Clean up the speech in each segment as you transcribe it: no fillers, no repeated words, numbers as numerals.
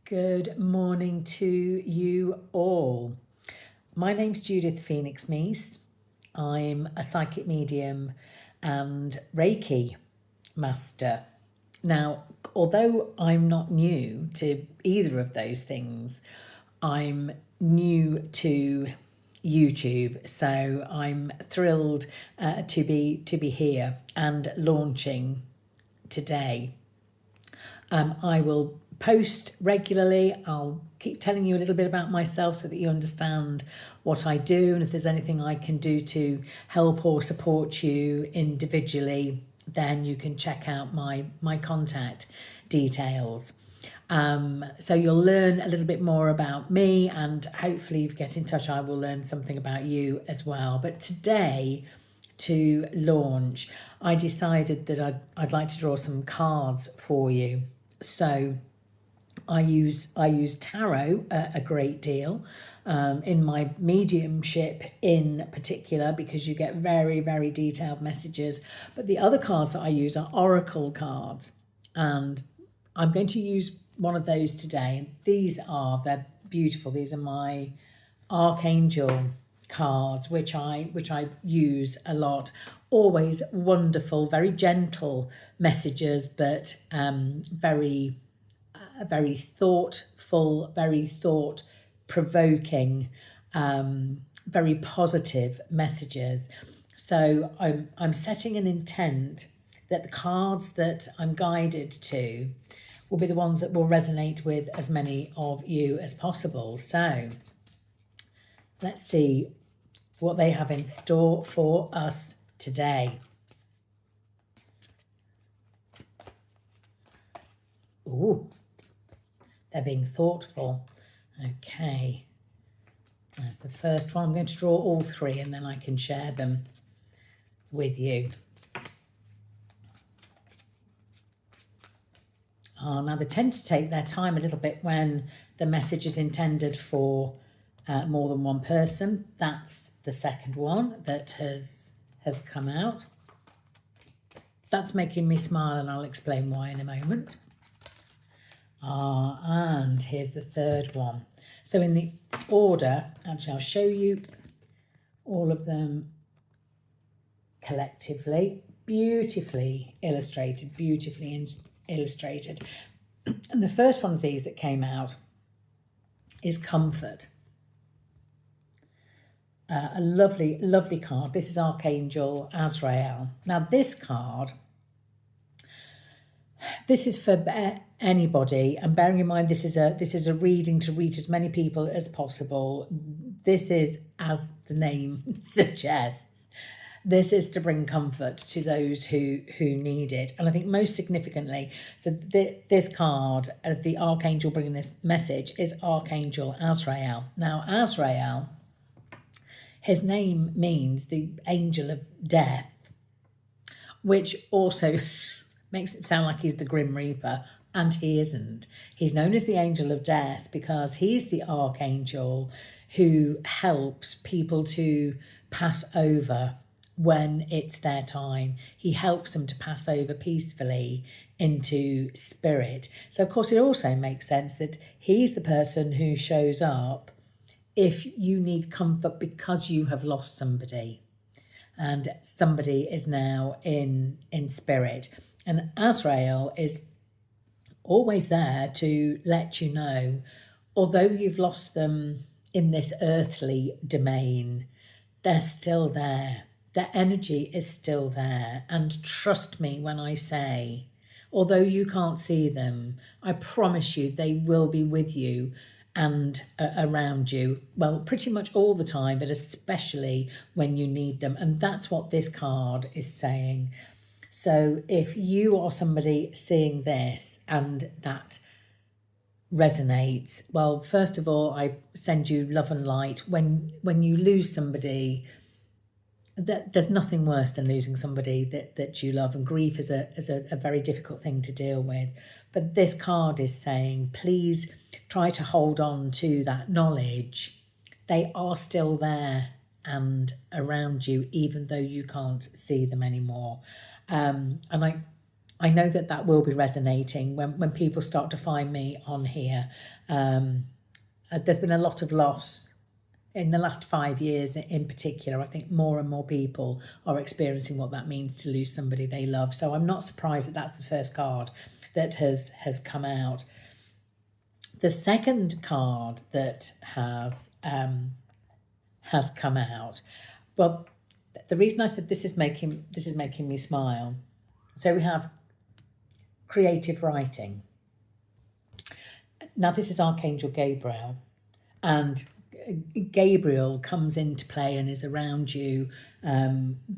Good morning to you all. My name's Judith Phoenix Meese. I'm a psychic medium and Reiki Master. Now, although I'm not new to either of those things, I'm new to YouTube, so I'm thrilled to be here and launching today. I will post regularly. I'll keep telling you a little bit about myself so that you understand what I do, and if there's anything I can do to help or support you individually, then you can check out my contact details. So you'll learn a little bit more about me, and hopefully if you get in touch I will learn something about you as well. But today, to launch, I decided that I'd like to draw some cards for you. So I use tarot a great deal in my mediumship in particular, because you get very, very detailed messages. But the other cards that I use are oracle cards, and I'm going to use one of those today. They're beautiful. These are my Archangel cards, which I use a lot. Always wonderful, very gentle messages, but very thoughtful, very thought-provoking, very positive messages. So I'm setting an intent that the cards that I'm guided to will be the ones that will resonate with as many of you as possible. So let's see what they have in store for us today. Ooh, they're being thoughtful. Okay, that's the first one. I'm going to draw all three and then I can share them with you. Now they tend to take their time a little bit when the message is intended for more than one person. That's the second one that has come out. That's making me smile, and I'll explain why in a moment. And here's the third one. So in the order, actually I'll show you all of them collectively. Beautifully illustrated, illustrated. And the first one of these that came out is comfort. A lovely, lovely card. This is Archangel Azrael. Now this card, this is for anybody, and bearing in mind this is a reading to reach as many people as possible. This is, as the name suggests, this is to bring comfort to those who need it. And I think most significantly, so this card, the Archangel bringing this message, is Archangel Azrael. Now Azrael, his name means the angel of death, which also makes it sound like he's the Grim Reaper, and he isn't. He's known as the angel of death because he's the archangel who helps people to pass over when it's their time. He helps them to pass over peacefully into spirit. So of course it also makes sense that he's the person who shows up if you need comfort because you have lost somebody and somebody is now in spirit. And Azrael is always there to let you know, although you've lost them in this earthly domain, they're still there. Their energy is still there. And trust me when I say, although you can't see them, I promise you they will be with you and around you, well, pretty much all the time, but especially when you need them. And that's what this card is saying. So if you are somebody seeing this and that resonates, well, first of all, I send you love and light. When you lose somebody, there's nothing worse than losing somebody that you love, and grief is a very difficult thing to deal with. But this card is saying, please try to hold on to that knowledge. They are still there and around you, even though you can't see them anymore. And I know that that will be resonating when people start to find me on here. There's been a lot of loss in the last 5 years in particular. I think more and more people are experiencing what that means to lose somebody they love. So I'm not surprised that that's the first card that has come out. The second card that has come out, well, the reason I said this is making me smile. So we have creative writing. Now this is Archangel Gabriel, and Gabriel comes into play and is around you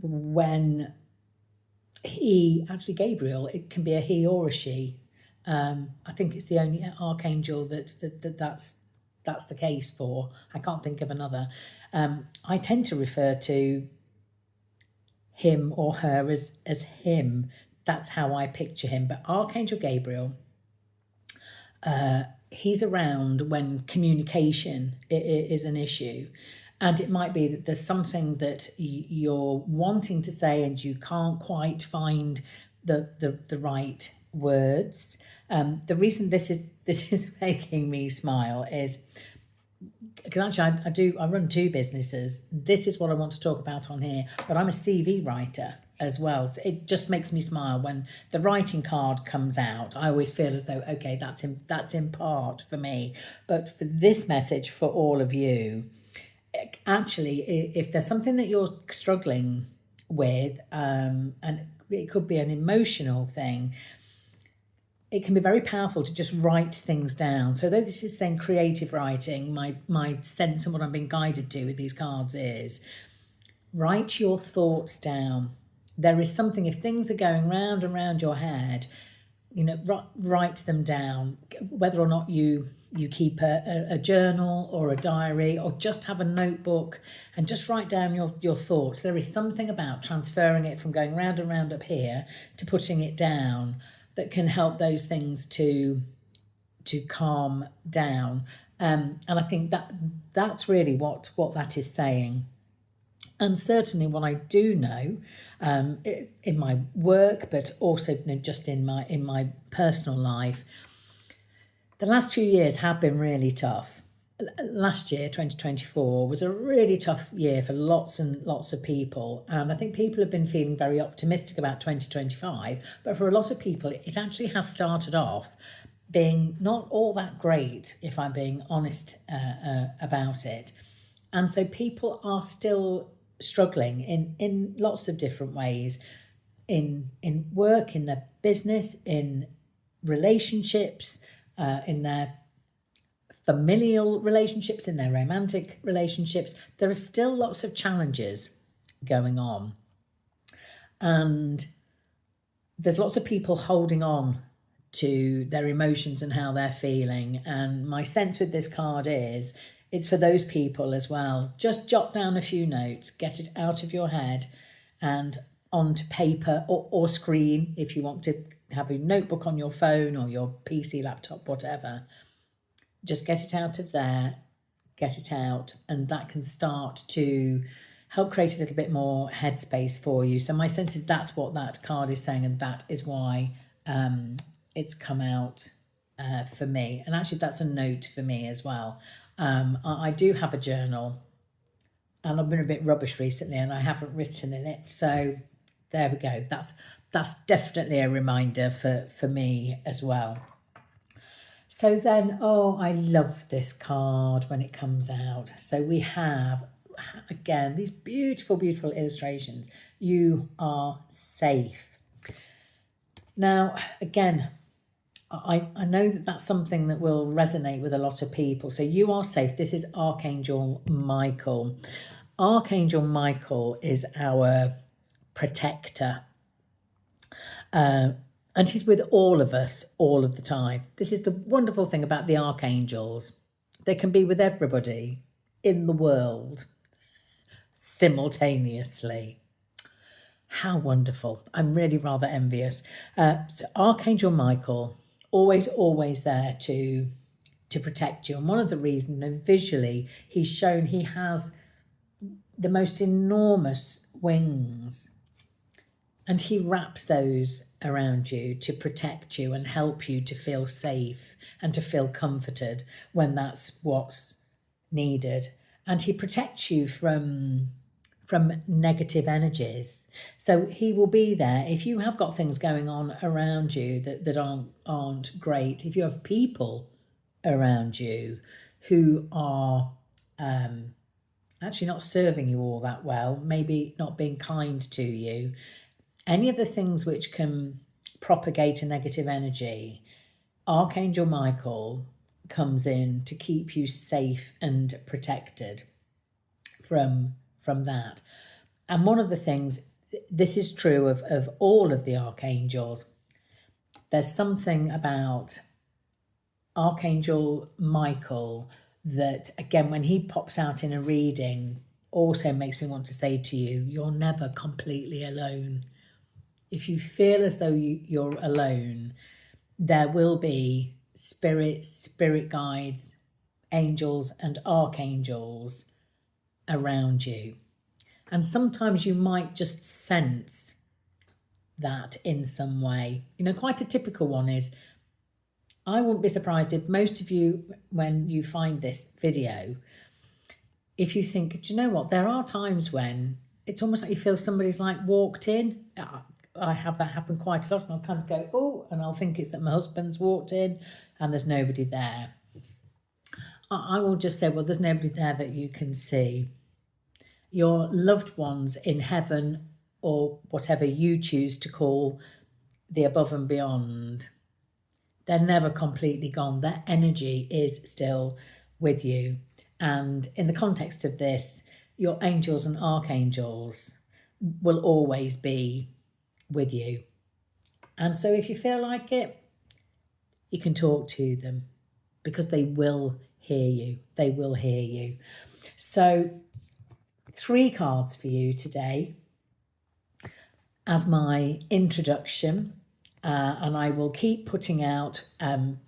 when Gabriel, it can be a he or a she. I think it's the only archangel that's the case for. I can't think of another. I tend to refer to him or her as him. That's how I picture him. But Archangel Gabriel, he's around when communication is an issue. And it might be that there's something that you're wanting to say and you can't quite find the right words. The reason this is making me smile is because actually I run 2 businesses. This is what I want to talk about on here, but I'm a CV writer as well. So it just makes me smile when the writing card comes out. I always feel as though, okay, that's in part for me, but for this message for all of you, actually, if there's something that you're struggling with, and it could be an emotional thing, it can be very powerful to just write things down. So though this is saying creative writing, my sense and what I'm being guided to with these cards is write your thoughts down. There is something, if things are going round and round your head, write them down. Whether or not you keep a journal or a diary, or just have a notebook and just write down your thoughts. There is something about transferring it from going round and round up here to putting it down that can help those things to calm down. And I think that's really what that is saying. And certainly what I do know in my work, but also just in my personal life, the last few years have been really tough. Last year, 2024, was a really tough year for lots and lots of people. And I think people have been feeling very optimistic about 2025. But for a lot of people, it actually has started off being not all that great, if I'm being honest about it. And so people are still struggling in lots of different ways, in work, in their business, in relationships, in their familial relationships, in their romantic relationships. There are still lots of challenges going on. And there's lots of people holding on to their emotions and how they're feeling. And my sense with this card is it's for those people as well. Just jot down a few notes, get it out of your head and onto paper or screen if you want to have a notebook on your phone or your PC, laptop, whatever. Just get it out of there, get it out, and that can start to help create a little bit more headspace for you. So my sense is that's what that card is saying, and that is why it's come out for me. And actually that's a note for me as well. I do have a journal, and I've been a bit rubbish recently and I haven't written in it. So there we go. That's definitely a reminder for me as well. So then, I love this card when it comes out. So we have, again, these beautiful, beautiful illustrations. You are safe. Now, again, I know that that's something that will resonate with a lot of people. So you are safe. This is Archangel Michael. Archangel Michael is our protector. And he's with all of us all of the time. This is the wonderful thing about the archangels. They can be with everybody in the world simultaneously. How wonderful. I'm really rather envious. So Archangel Michael, always there to protect you. And one of the reasons, visually, he's shown he has the most enormous wings. And he wraps those around you to protect you and help you to feel safe and to feel comforted when that's what's needed. And he protects you from negative energies. So he will be there if you have got things going on around you that aren't great. If you have people around you who are actually not serving you all that well, maybe not being kind to you, any of the things which can propagate a negative energy, Archangel Michael comes in to keep you safe and protected from that. And one of the things, this is true of all of the archangels, there's something about Archangel Michael that, again, when he pops out in a reading, also makes me want to say to you, you're never completely alone. If you feel as though you're alone, there will be spirit guides, angels and archangels around you. And sometimes you might just sense that in some way. You know, quite a typical one is, I wouldn't be surprised if most of you, when you find this video, if you think, do you know what, there are times when it's almost like you feel somebody's like walked in. I have that happen quite a lot, and I'll kind of go, oh, and I'll think it's that my husband's walked in and there's nobody there. I will just say, well, there's nobody there that you can see. Your loved ones in heaven, or whatever you choose to call the above and beyond, they're never completely gone. Their energy is still with you. And in the context of this, your angels and archangels will always be with you. And so if you feel like it, you can talk to them, because they will hear you. They will hear you. So 3 cards for you today as my introduction. And I will keep putting out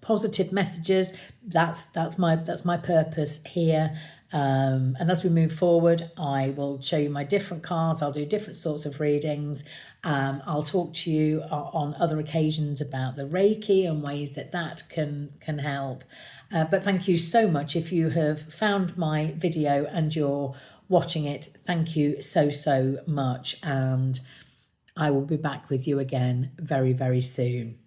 positive messages. That's my purpose here. And as we move forward, I will show you my different cards. I'll do different sorts of readings. I'll talk to you on other occasions about the Reiki and ways that can help. But thank you so much. If you have found my video and you're watching it, thank you so much. And I will be back with you again very, very soon.